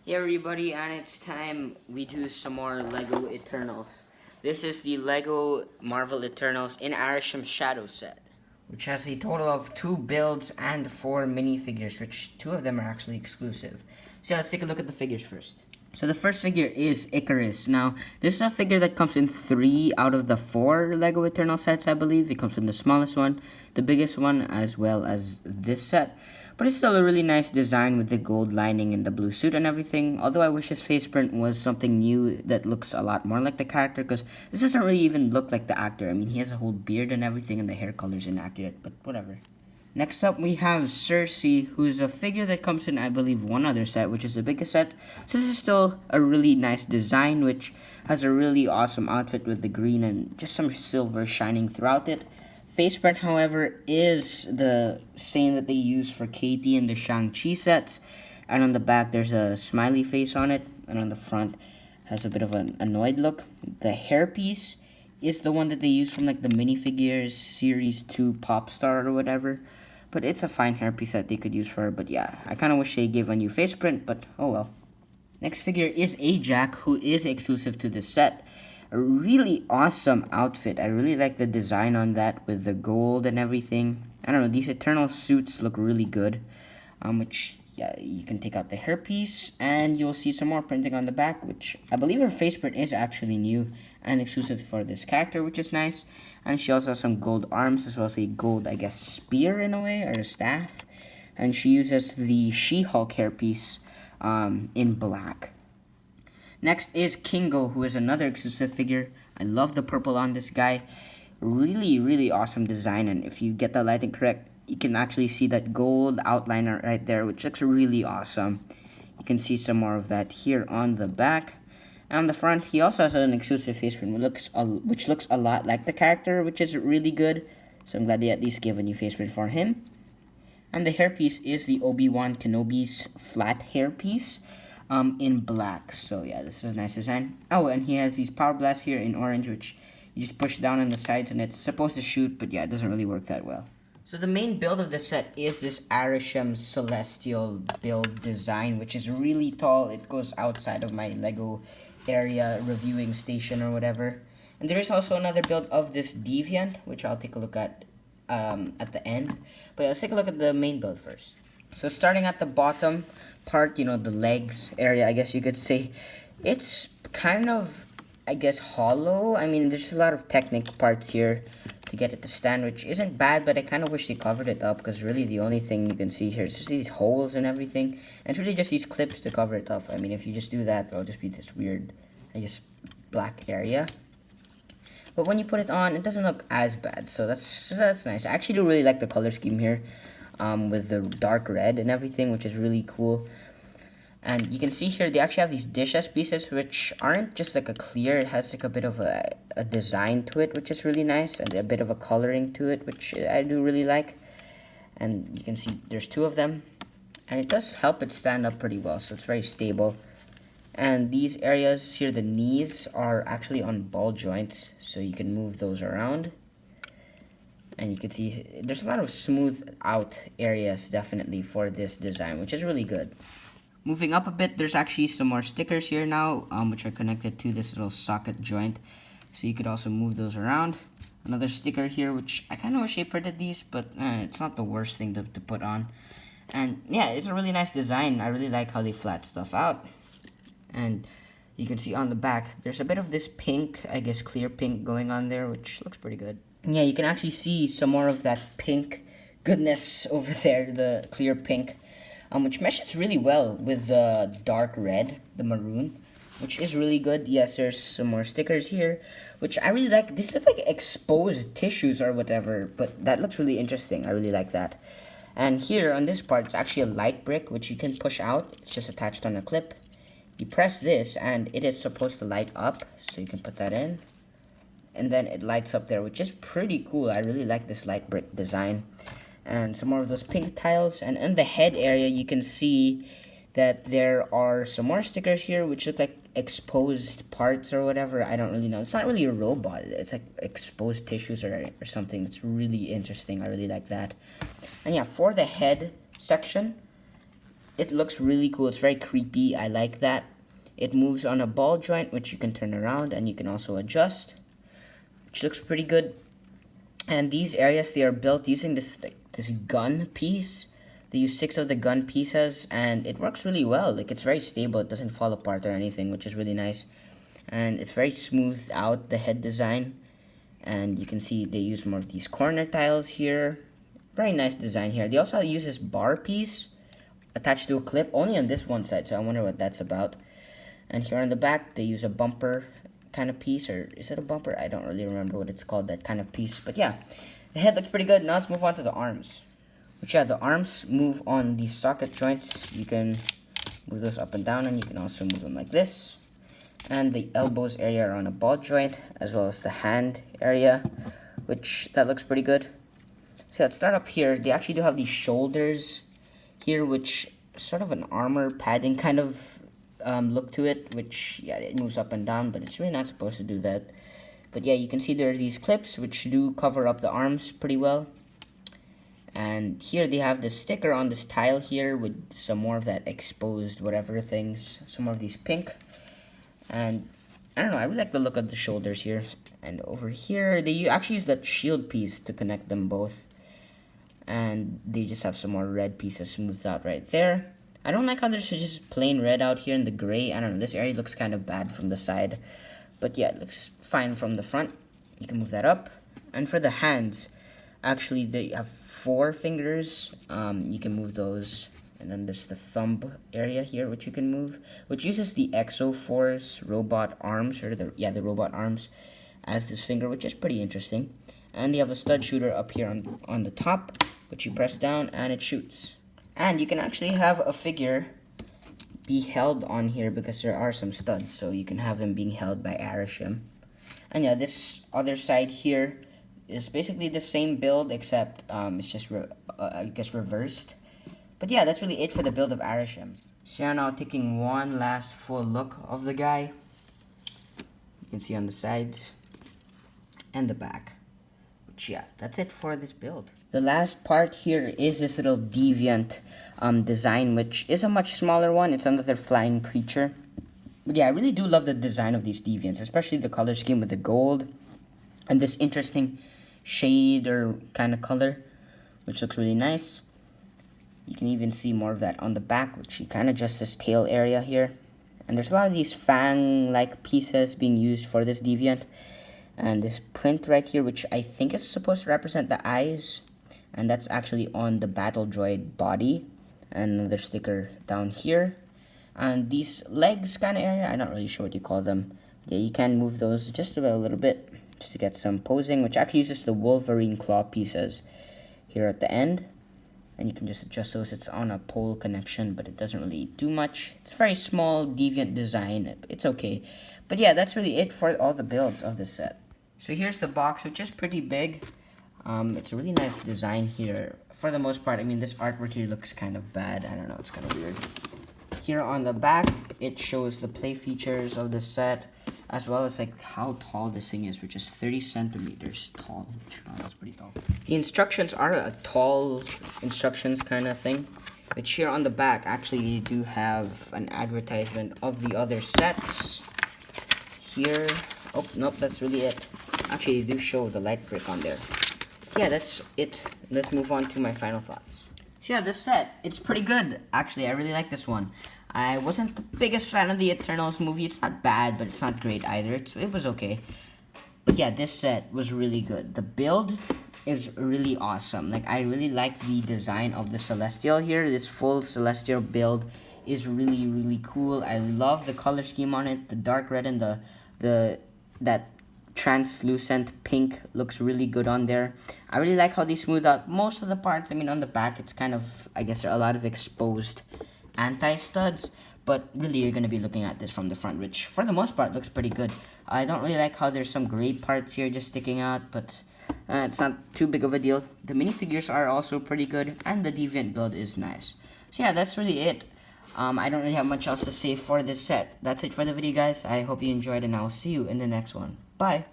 Hey everybody, and it's time we do some more LEGO Eternals. This is the LEGO Marvel Eternals in ARISHEMS Shadow set, which has a total of 2 builds and 4 minifigures, which 2 of them are actually exclusive. So let's take a look at the figures first. So the first figure is Icarus. Now, this is a figure that comes in 3 out of the 4 LEGO Eternal sets, I believe. It comes in the smallest one, the biggest one, as well as this set. But it's still a really nice design with the gold lining and the blue suit and everything. Although I wish his face print was something new that looks a lot more like the character, because this doesn't really even look like the actor. I mean, he has a whole beard and everything, and the hair color's inaccurate, but whatever. Next up, we have Cersei, who's a figure that comes in, I believe, one other set, which is the biggest set. So this is still a really nice design, which has a really awesome outfit with the green and just some silver shining throughout it. Face print, however, is the same that they use for Katie in the Shang-Chi sets. And on the back, there's a smiley face on it. And on the front, has a bit of an annoyed look. The hairpiece is the one that they use from like the minifigures Series 2 Pop Star or whatever. But it's a fine hairpiece that they could use for her. But yeah, I kind of wish they gave a new face print, but oh well. Next figure is Ajax, who is exclusive to this set. A really awesome outfit. I really like the design on that with the gold and everything. I don't know, these Eternal suits look really good. Which, yeah, you can take out the hairpiece and you'll see some more printing on the back, which I believe her face print is actually new and exclusive for this character, which is nice. And she also has some gold arms as well as a gold, I guess, spear in a way, or a staff. And she uses the She-Hulk hairpiece in black. Next is Kingo, who is another exclusive figure. I love the purple on this guy. Really, really awesome design. And if you get the lighting correct, you can actually see that gold outline right there, which looks really awesome. You can see some more of that here on the back. And on the front, he also has an exclusive face print, which looks a lot like the character, which is really good. So I'm glad they at least gave a new face print for him. And the hairpiece is the Obi-Wan Kenobi's flat hairpiece. In black. So yeah, this is a nice design. Oh, and he has these power blasts here in orange, which you just push down on the sides and it's supposed to shoot, but yeah, it doesn't really work that well. So the main build of the set is this ARISHEMS Celestial build design, which is really tall. It goes outside of my LEGO area reviewing station or whatever. And there is also another build of this Deviant, which I'll take a look at the end. But let's take a look at the main build first. So starting at the bottom part, you know, the legs area, I guess you could say, it's kind of, I guess, hollow. I mean, there's a lot of technique parts here to get it to stand, which isn't bad, but I kind of wish they covered it up, because really the only thing you can see here is just these holes and everything, and it's really just these clips to cover it up. I mean, if you just do that, it'll just be this weird, I guess, black area. But when you put it on, it doesn't look as bad, so that's nice. I actually do really like the color scheme here. With the dark red and everything, which is really cool. And you can see here, they actually have these dishes pieces, which aren't just like a clear, it has like a bit of a design to it, which is really nice, and a bit of a coloring to it, which I do really like. And you can see there's 2 of them, and it does help it stand up pretty well, so it's very stable. And these areas here, the knees, are actually on ball joints, so you can move those around. And you can see there's a lot of smooth out areas definitely for this design, which is really good. Moving up a bit, there's actually some more stickers here now, which are connected to this little socket joint. So you could also move those around. Another sticker here, which I kind of wish they printed these, but it's not the worst thing to put on. And yeah, it's a really nice design. I really like how they flat stuff out. And you can see on the back, there's a bit of this pink, I guess clear pink going on there, which looks pretty good. Yeah, you can actually see some more of that pink goodness over there, the clear pink, which meshes really well with the dark red, the maroon, which is really good. Yes, there's some more stickers here, which I really like. This is like exposed tissues or whatever, but that looks really interesting. I really like that. And here on this part, it's actually a light brick, which you can push out. It's just attached on a clip. You press this, and it is supposed to light up, so you can put that in. And then it lights up there, which is pretty cool. I really like this light brick design. And some more of those pink tiles. And in the head area, you can see that there are some more stickers here, which look like exposed parts or whatever. I don't really know. It's not really a robot. It's like exposed tissues or something. It's really interesting. I really like that. And yeah, for the head section, it looks really cool. It's very creepy. I like that. It moves on a ball joint, which you can turn around, and you can also adjust, which looks pretty good. And these areas, they are built using this gun piece. They use 6 of the gun pieces, and it works really well. Like, it's very stable. It doesn't fall apart or anything, which is really nice. And it's very smoothed out, the head design. And you can see they use more of these corner tiles here. Very nice design here. They also use this bar piece attached to a clip, only on this one side, so I wonder what that's about. And here on the back, they use a bumper kind of piece, or is it a bumper? I don't really remember what it's called, that kind of piece. But yeah, the head looks pretty good. Now let's move on to the arms. Which, yeah, the arms move on these socket joints. You can move those up and down, and you can also move them like this. And the elbows area are on a ball joint, as well as the hand area, which that looks pretty good. So let's start up here. They actually do have these shoulders here, which sort of an armor padding kind of look to it, which, yeah, it moves up and down, but it's really not supposed to do that. But yeah, you can see there are these clips which do cover up the arms pretty well. And here they have this sticker on this tile here with some more of that exposed whatever things, some more of these pink. And I don't know, I really like the look of the shoulders here. And over here, they actually use that shield piece to connect them both. And they just have some more red pieces smoothed out right there. I don't like how there's just plain red out here in the gray. I don't know, this area looks kind of bad from the side. But yeah, it looks fine from the front. You can move that up. And for the hands, actually they have 4 fingers. You can move those. And then there's the thumb area here, which you can move, which uses the Exoforce robot arms, or the robot arms as this finger, which is pretty interesting. And you have a stud shooter up here on the top, which you press down and it shoots. And you can actually have a figure be held on here because there are some studs, so you can have him being held by ARISHEM. And yeah, this other side here is basically the same build, except it's just I guess reversed. But yeah, that's really it for the build of ARISHEM. So yeah, now taking one last full look of the guy. You can see on the sides and the back. Which, yeah, that's it for this build. The last part here is this little Deviant design, which is a much smaller one. It's another flying creature. But yeah, I really do love the design of these Deviants, especially the color scheme with the gold and this interesting shade or kind of color, which looks really nice. You can even see more of that on the back, which you kind of just this tail area here. And there's a lot of these fang-like pieces being used for this Deviant. And this print right here, which I think is supposed to represent the eyes. And that's actually on the battle droid body. And another sticker down here. And these legs kind of area, I'm not really sure what you call them. Yeah, you can move those just about a little bit, just to get some posing, which actually uses the Wolverine claw pieces here at the end. And you can just adjust those. It's on a pole connection, but it doesn't really do much. It's a very small, deviant design. It's okay. But yeah, that's really it for all the builds of this set. So here's the box, which is pretty big. It's a really nice design here. For the most part, I mean, this artwork here looks kind of bad. I don't know, it's kind of weird. Here on the back, it shows the play features of the set, as well as like how tall this thing is, which is 30 centimeters tall. That's pretty tall. The instructions are a tall instructions kind of thing, which here on the back actually you do have an advertisement of the other sets. Here, oh nope, that's really it. Actually, they do show the light brick on there. Yeah, that's it. Let's move on to my final thoughts. So yeah, this set, it's pretty good. Actually, I really like this one. I wasn't the biggest fan of the Eternals movie. It's not bad, but it's not great either. It was okay. But yeah, this set was really good. The build is really awesome. Like, I really like the design of the Celestial here. This full Celestial build is really, really cool. I love the color scheme on it. The dark red and that translucent pink looks really good on there. I really like how they smooth out most of the parts. I mean, on the back, it's kind of, I guess, there are a lot of exposed anti-studs, but really you're going to be looking at this from the front, which for the most part looks pretty good. I don't really like how there's some gray parts here just sticking out, but it's not too big of a deal. The minifigures are also pretty good, and the Deviant build is nice. So yeah, that's really it. I don't really have much else to say for this set. That's it for the video, guys. I hope you enjoyed, and I'll see you in the next one. Bye!